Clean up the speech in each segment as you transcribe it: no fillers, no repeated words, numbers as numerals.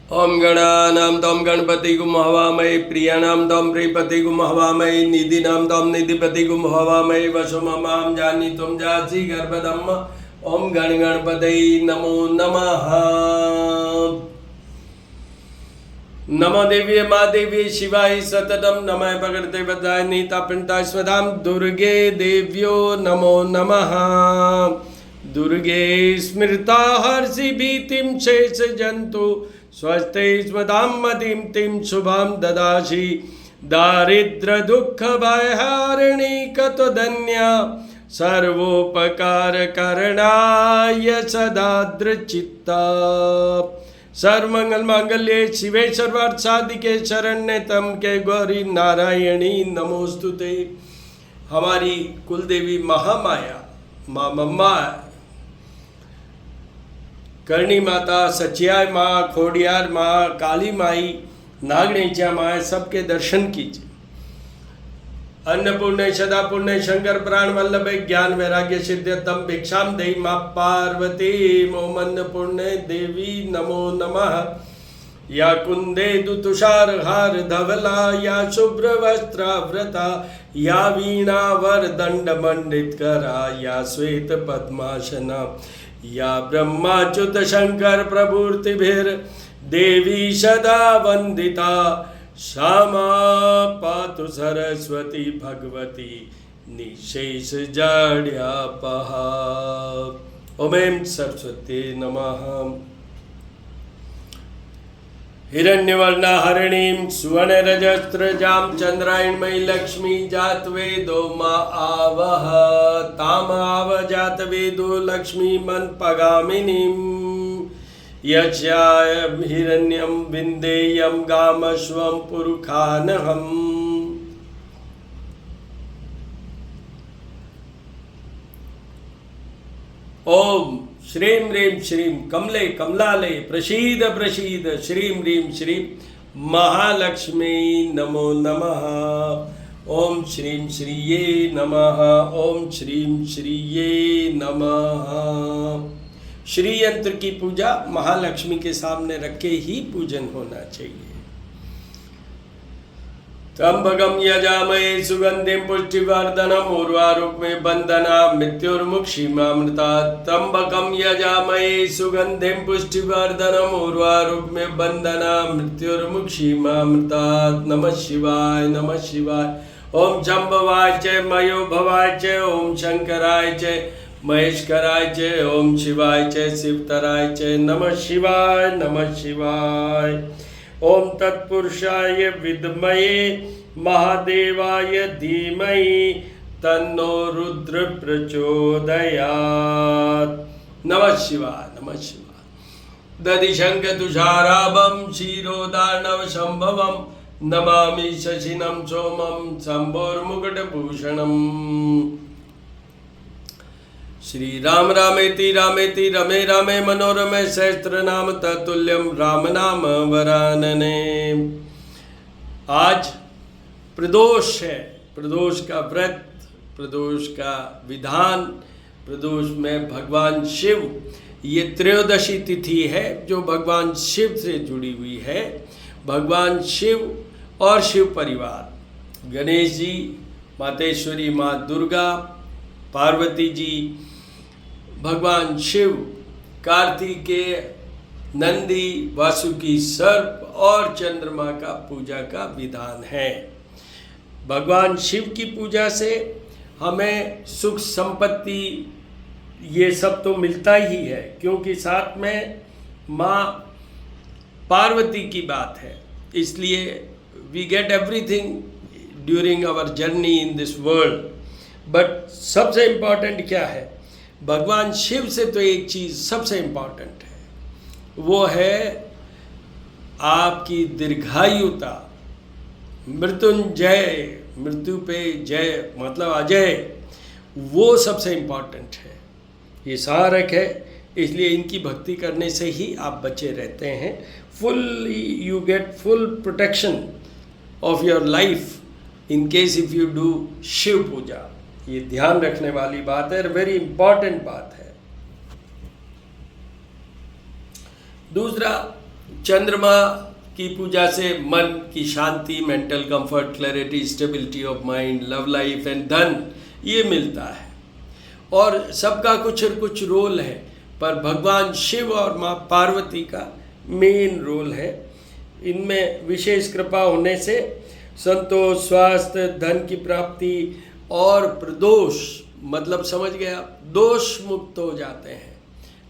ओम गणानां त्वं गणपतिगुं हवामहे प्रियाणां त्वं प्रियपतिगुं हवामहे निधिनां त्वं निधिपतिगुं हवामहे वसुममां जानी त्वं जासि गर्भधम्म। ओम गणपतये नमो नमः। नमो देवी महादेवी शिवाय सततम नमः भगवते वरदाय नीता स्वधां दुर्गे देव्यो नमो नमः। दुर्गे स्मृता हर्षि भीतिं शेष जंतु स्वस्ते स्वधां मतिं तिं शुभां ददासि। दारिद्र दुख भयहारिणी कतुधन्या सर्वोपकार करणाय सदा दृचित्ता। सर्वमंगल मांगल्ये शिवे सर्वार्थ साधिके शरण्ये त्र्यंबके गौरी नारायणी नमोस्तुते। हमारी कुलदेवी महामाया माँ मम्मा, करणी माता, सचियाय माँ, खोडियार माँ, काली माई, नागणेचा माँ, सबके दर्शन कीजिए। अन्नपूर्णे सदापूर्णे शंकर प्राण वल्लभे ज्ञान वैराग्य सिद्ध्यर्थम भिक्षाम देहि माँ पार्वती। ओम अन्नपूर्णे देवी नमो नमः। या कुंदेदु तुषार हार धवला, या शुभ्र वस्त्रावृता, या वीणा वरदंड मंडित करा, या श्वेत पद्मासना, या ब्रह्माच्युत शंकर प्रभूर्तिभिर देवी सदा वंदिता। श्यामा पातु सरस्वती भगवती निशेष जाड्यापहा। ओम सरस्वती नमः। हिरण्यवर्णा हरिणीं सुवर्णरजस्रजां चंद्रायणमयी लक्ष्मी जातवेदो मा आवह। ताम आव जातवेदो लक्ष्मी मनपगामिनीं। यस्याय हिरण्यं विन्देयं गामश्वं पुरुखानहम्। ओम श्रीं ह्रीं श्रीं कमले कमलाले प्रसीद प्रसीद श्रीं ह्रीं श्रीं महालक्ष्मी नमो नमः। ओम श्रीं श्रीये नमः। ओम श्रीं श्रीये नमः। श्री यंत्र की पूजा महालक्ष्मी के सामने रख के ही पूजन होना चाहिए। त्र्यंबकं यजामहे सुगंधिं पुष्टिवर्धनम् उर्वारुकमेव बन्धनात् मृत्युर्मुक्षीमामृतात्। त्र्यंबकं यजामहे सुगंधिं पुष्टिवर्धनम् उर्वारुकमेव बन्धनात् मृत्युर्मुक्षीमामृतात्। नमः शिवाय नमः शिवाय। ओम शंभवाय च मयो भवाय च ओम शंकराय च महेश्वराय च ओम शिवाय च शिवतराय च नमः शिवाय नमः शिवाय। ओम तत्पुरुषाय विद्महे महादेवाय धीमहि तन्नो रुद्र प्रचोदयात्। नमः शिवाय नमः शिवाय। दधिशंख तुषाराभं क्षीरोदार्णव संभवं नमामि शशिनं सोमं शंभोर्मुकुटभूषणम्। श्री राम रामेति रामेति रमे रामे मनोरमे सहस्त्रनाम तत्तुल्यं राम नाम वरानने। आज प्रदोष है, प्रदोष का व्रत, प्रदोष का विधान, प्रदोष में भगवान शिव, ये त्रयोदशी तिथि है जो भगवान शिव से जुड़ी हुई है। भगवान शिव और शिव परिवार, गणेश जी, मातेश्वरी माँ दुर्गा, पार्वती जी, भगवान शिव, कार्तिकेय, नंदी, वासुकी सर्प और चंद्रमा का पूजा का विधान है। भगवान शिव की पूजा से हमें सुख संपत्ति ये सब तो मिलता ही है, क्योंकि साथ में माँ पार्वती की बात है। इसलिए we get everything during our journey in this world. But सबसे इम्पॉर्टेंट क्या है? भगवान शिव से तो एक चीज़ सबसे इम्पॉर्टेंट है, वो है आपकी दीर्घायुता। मृत्युंजय, मृत्यु पे जय मतलब अजय, वो सबसे इम्पॉर्टेंट है। ये सारक है, इसलिए इनकी भक्ति करने से ही आप बचे रहते हैं। Full you get full protection of your life in case if you do Shiv puja. ये ध्यान रखने वाली बात है, वेरी इंपॉर्टेंट बात है। दूसरा, चंद्रमा की पूजा से मन की शांति, mental comfort, clarity, stability of mind, love life and धन ये मिलता है। और सबका कुछ न कुछ रोल है, पर भगवान शिव और माँ पार्वती का मेन रोल है। इनमें विशेष कृपा होने से संतोष, स्वास्थ्य, धन की प्राप्ति और प्रदोष, मतलब समझ गया, दोष मुक्त हो जाते हैं।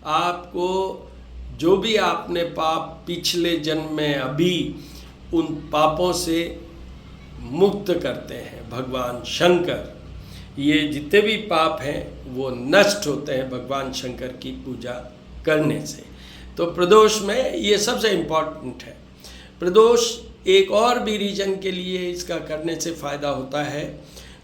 आपको जो भी आपने पाप पिछले जन्म में, अभी उन पापों से मुक्त करते हैं भगवान शंकर। ये जितने भी पाप हैं वो नष्ट होते हैं भगवान शंकर की पूजा करने से। तो प्रदोष में ये सबसे इम्पोर्टेंट है। प्रदोष एक और भी रीजन के लिए इसका करने से फ़ायदा होता है,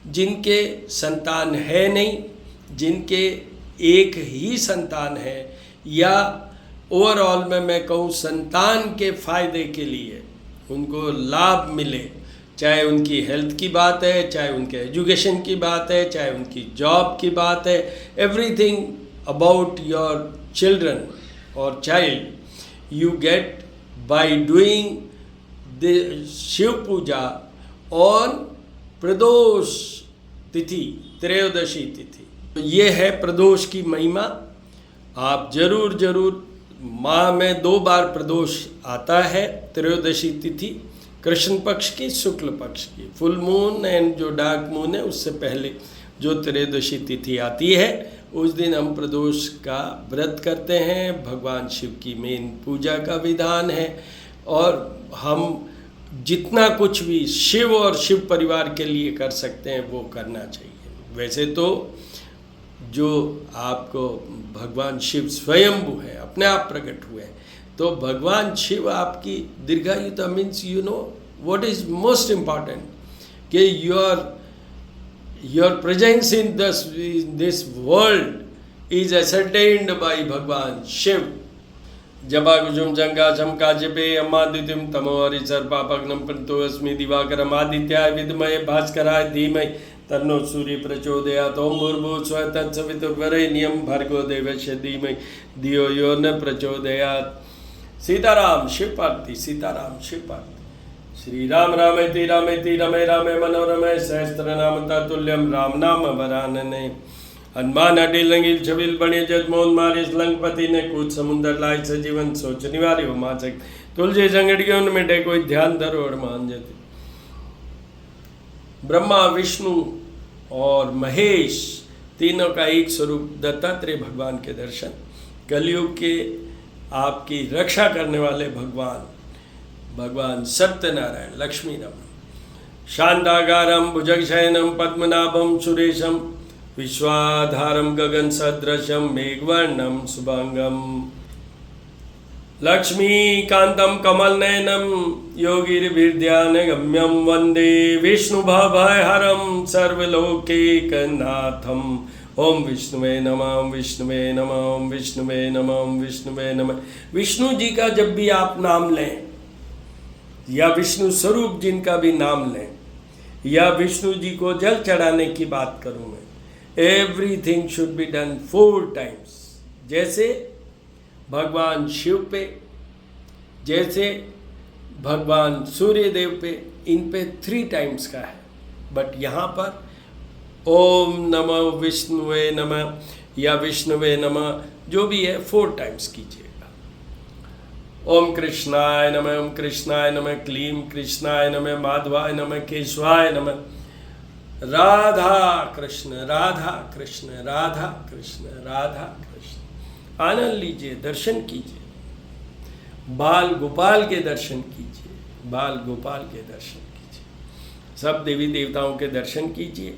जिनके संतान है नहीं, जिनके एक ही संतान है, या ओवरऑल में मैं कहूँ संतान के फायदे के लिए उनको लाभ मिले, चाहे उनकी हेल्थ की बात है, चाहे उनके एजुकेशन की बात है, चाहे उनकी जॉब की बात है, एवरीथिंग अबाउट योर चिल्ड्रन और child you get by doing the Shiv puja on Pradosh तिथि, त्रयोदशी तिथि। तो ये है प्रदोष की महिमा। आप जरूर माह में 2 बार प्रदोष आता है, त्रयोदशी तिथि, कृष्ण पक्ष की, शुक्ल पक्ष की, फुल मून एंड जो डार्क मून है उससे पहले जो त्रयोदशी तिथि आती है, उस दिन हम प्रदोष का व्रत करते हैं। भगवान शिव की मेन पूजा का विधान है, और हम जितना कुछ भी शिव और शिव परिवार के लिए कर सकते हैं वो करना चाहिए। वैसे तो जो आपको भगवान शिव स्वयंभू है, अपने आप प्रकट हुए हैं, तो भगवान शिव आपकी दीर्घायुता means you know what is most important, कि your presence in this world is ascertained by Bhagwan Shiv. जबा कुसुम चंका चमका जपे अमादित्यम तमो हरिसर पापग्नम पंतो अस्मि दिवाकरम आदित्याय विद्महे भास्कराय धीमहि तन्नो सूर्य प्रचोदयात्। ओम भूर्भुवः स्वः तत्सवितुर्वरेण्यं भर्गो देवस्य धीमहि धियो यो न प्रचोदयात्। सीताराम शिव पार्वती, सीताराम शिव पार्वती। श्री राम रामेति रामेति रमे रामे मनोरमे सहस्रनाम तत्तुल्यं राम नाम वरानने। हनुमान अडिल लंगिल छबिल बने जदमोहन मारिस लंकपति ने कूद समुंदर लाय सजीवन सोच निवारी हो माचक। तुलसी संगड़ियों में डे कोई ध्यान धरो और मान जाते। ब्रह्मा, विष्णु और महेश तीनों का एक स्वरूप दत्तात्रेय भगवान के दर्शन, कलयुग के आपकी रक्षा करने वाले भगवान सत्यनारायण लक्ष्मी रमण। शांताकारं भुजगशयनं पद्मनाभं सुरेशं विश्वाधारं गगन सदृशं मेघवर्णं शुभांगं। लक्ष्मीकान्तं कमलनयनं योगिर्विद्यानगम्यं वन्दे विष्णुभवहरं सर्वलोकैकनाथं। ओम विष्णुवे नमः, विष्णुवे नमः, विष्णुवे नमः, विष्णुवे नमः। विष्णु जी का जब भी आप नाम लें, या विष्णु स्वरूप जिनका भी नाम लें, या विष्णु जी को जल चढ़ाने की बात करूं मैं, everything should be done 4 times. जैसे भगवान शिव पे, जैसे भगवान सूर्य देव पे, इन पे 3 टाइम्स का है, बट यहाँ पर ओम नमः विष्णुवे नमः या विष्णुवे नमः जो भी है 4 टाइम्स कीजिएगा। ओम कृष्णाय नमः, ओम कृष्णाय नमः, क्लीम कृष्णाय नमः, माधवाय नमः, केशवाय नमः, राधा कृष्ण राधा कृष्ण राधा कृष्ण राधा कृष्ण। आनंद लीजिए, दर्शन कीजिए, बाल गोपाल के दर्शन कीजिए, बाल गोपाल के दर्शन कीजिए, सब देवी देवताओं के दर्शन कीजिए।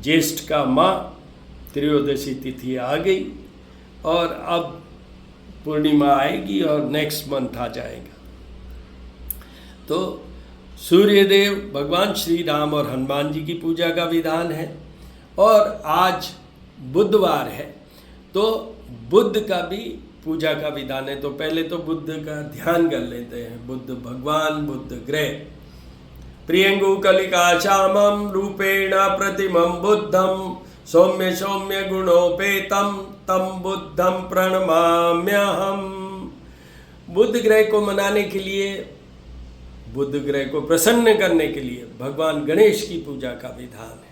ज्येष्ठ का माह त्रयोदशी तिथि आ गई, और अब पूर्णिमा आएगी और नेक्स्ट मंथ आ जाएगा। तो सूर्यदेव, भगवान श्री राम और हनुमान जी की पूजा का विधान है। और आज बुधवार है, तो बुद्ध का भी पूजा का विधान है। तो पहले तो बुद्ध का ध्यान कर लेते हैं। बुद्ध भगवान, बुद्ध ग्रह। प्रियंगु कलिका श्यामं रूपेण प्रतिमं बुद्धं सौम्य सौम्य गुणोपेतं तं बुद्धं प्रणमाम्यहम्। बुध ग्रह को मनाने के लिए, बुध ग्रह को प्रसन्न करने के लिए भगवान गणेश की पूजा का विधान है।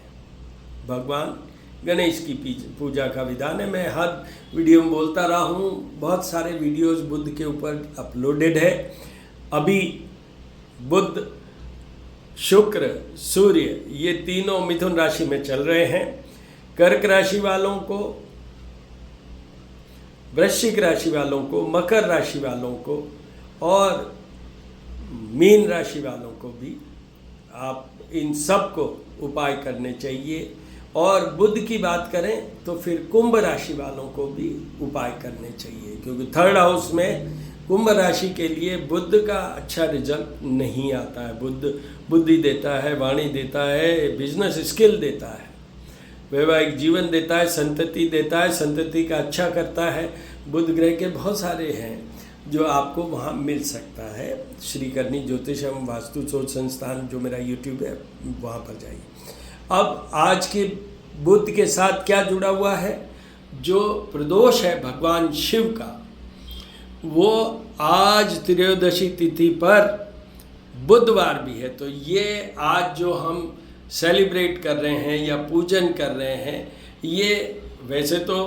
भगवान गणेश की पूजा का विधान है। मैं हर वीडियो में बोलता रहा हूँ, बहुत सारे वीडियोस बुध के ऊपर अपलोडेड है। अभी बुध, शुक्र, सूर्य ये तीनों मिथुन राशि में चल रहे हैं। कर्क राशि वालों को, वृश्चिक राशि वालों को, मकर राशि वालों को और मीन राशि वालों को भी आप इन सब को उपाय करने चाहिए। और बुध की बात करें तो फिर कुंभ राशि वालों को भी उपाय करने चाहिए, क्योंकि थर्ड हाउस में कुंभ राशि के लिए बुध का अच्छा रिजल्ट नहीं आता है। बुध बुद्धि देता है, वाणी देता है, बिजनेस स्किल देता है, वैवाहिक जीवन देता है, संतति देता है, संतति का अच्छा करता है। बुध ग्रह के बहुत सारे हैं जो आपको वहाँ मिल सकता है। श्री करनी ज्योतिष एवं वास्तु शोध संस्थान जो मेरा यूट्यूब है वहाँ पर जाइए। अब आज के बुध के साथ क्या जुड़ा हुआ है, जो प्रदोष है भगवान शिव का, वो आज त्रयोदशी तिथि पर बुधवार भी है। तो ये आज जो हम सेलिब्रेट कर रहे हैं या पूजन कर रहे हैं, ये वैसे तो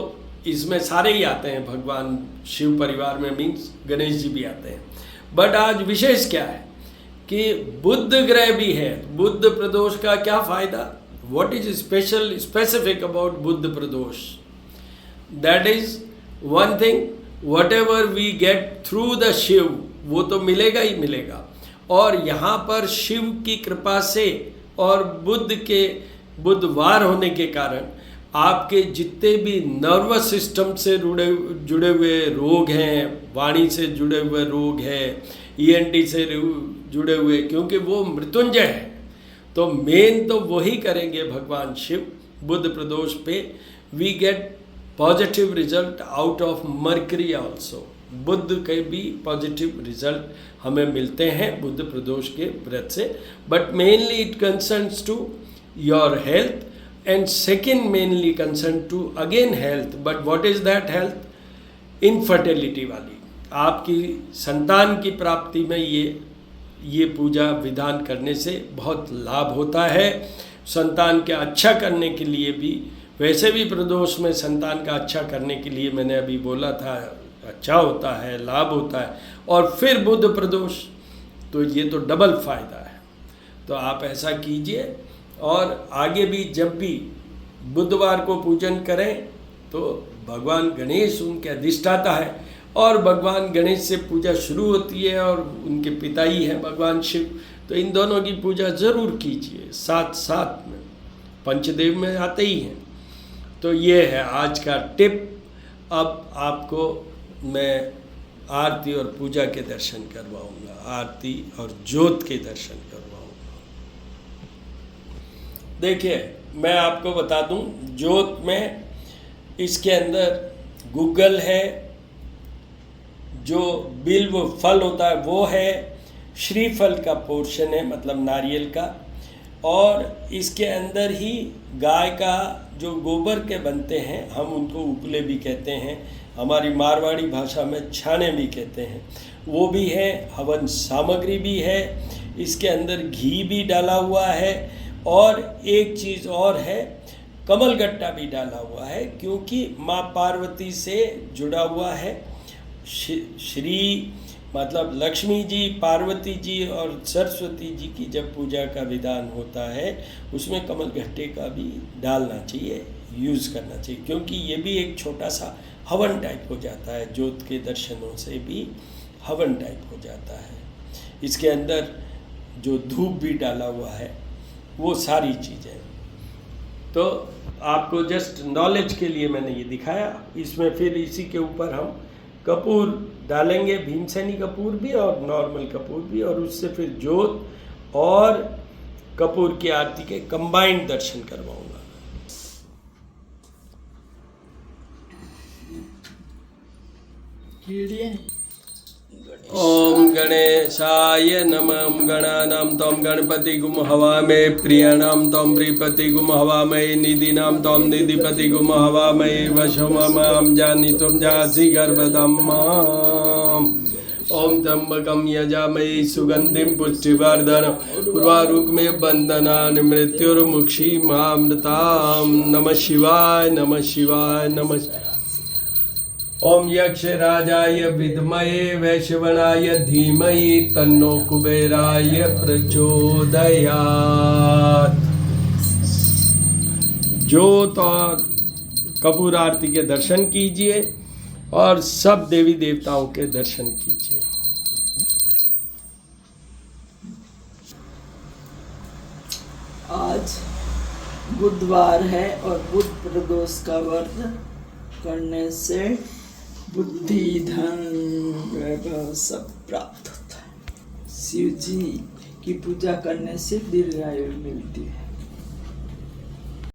इसमें सारे ही आते हैं, भगवान शिव परिवार में मीन्स गणेश जी भी आते हैं, बट आज विशेष क्या है कि बुध ग्रह भी है। बुध प्रदोष का क्या फ़ायदा, what is special specific about Budh Pradosh, that is one thing, whatever we get through the Shiva वो तो मिलेगा ही मिलेगा। और यहाँ पर शिव की कृपा से और बुध के बुधवार होने के कारण आपके जितने भी नर्वस सिस्टम से जुड़े हुए रोग हैं, वाणी से जुड़े हुए रोग हैं, ENT से जुड़े हुए, क्योंकि वो मृत्युंजय है तो मेन तो वही करेंगे भगवान शिव। बुध प्रदोष पे we get positive result out of Mercury also. Budh के भी पॉजिटिव रिजल्ट हमें मिलते हैं बुध प्रदोष के व्रत से, but mainly it concerns to your health and second mainly concern to again health, but what is that health, infertility वाली, आपकी संतान की प्राप्ति में ये पूजा विधान करने से बहुत लाभ होता है। संतान के अच्छा करने के लिए भी, वैसे भी प्रदोष में संतान का अच्छा करने के लिए मैंने अभी बोला था अच्छा होता है, लाभ होता है, और फिर बुध प्रदोष तो ये तो डबल फायदा है। तो आप ऐसा कीजिए और आगे भी जब भी बुधवार को पूजन करें तो भगवान गणेश उनके अधिष्ठाता है और भगवान गणेश से पूजा शुरू होती है और उनके पिता ही हैं भगवान शिव, तो इन दोनों की पूजा ज़रूर कीजिए साथ साथ में, पंचदेव में आते ही हैं। तो ये है आज का टिप। अब आपको मैं आरती और पूजा के दर्शन करवाऊंगा, आरती और ज्योत के दर्शन करवाऊंगा। देखिए मैं आपको बता दूं, ज्योत में इसके अंदर गूगल है, जो बिल्व फल होता है वो है, श्रीफल का पोर्शन है मतलब नारियल का, और इसके अंदर ही गाय का जो गोबर के बनते हैं, हम उनको उपले भी कहते हैं, हमारी मारवाड़ी भाषा में छाने भी कहते हैं, वो भी है, हवन सामग्री भी है, इसके अंदर घी भी डाला हुआ है, और एक चीज़ और है, कमलगट्टा भी डाला हुआ है, क्योंकि माँ पार्वती से जुड़ा हुआ है। श्री मतलब लक्ष्मी जी, पार्वती जी और सरस्वती जी की जब पूजा का विधान होता है उसमें कमलगट्टे का भी डालना चाहिए, यूज़ करना चाहिए, क्योंकि ये भी एक छोटा सा हवन टाइप हो जाता है, ज्योत के दर्शनों से भी हवन टाइप हो जाता है। इसके अंदर जो धूप भी डाला हुआ है, वो सारी चीज़ें, तो आपको जस्ट नॉलेज के लिए मैंने ये दिखाया। इसमें फिर इसी के ऊपर हम कपूर डालेंगे, भीमसेनी कपूर भी और नॉर्मल कपूर भी, और उससे फिर ज्योत और कपूर की आरती के कंबाइंड दर्शन करवाऊंगा। ओम गणेशाय नमः। गणानां त्वं गणपतिगुं हवामहे, प्रियाणां त्वं प्रियपतिगुं हवामहे, निधीनां त्वं निधिपतिगुं हवामहे, वशो ममां जानीतुं जासि गर्भदम्। ओम त्र्यंबकम यजामहे सुगंधिम पुष्टिवर्धनम् उर्वारुकमेव बन्धनान् मृत्युर्मुक्षीमामृताम्। नमः शिवाय नमः शिवाय नमः। ओम यक्षराजाय विद्महे वैश्रवणाय धीमहि तन्नो कुबेराय प्रचोदयात्। ज्योत और कपूर आरती के दर्शन कीजिए और सब देवी देवताओं के दर्शन कीजिए। आज बुधवार है और बुध प्रदोष का व्रत करने से बुद्धि धन वैभव सब प्राप्त होता है। शिव जी की पूजा करने से दीर्घायु मिलती है।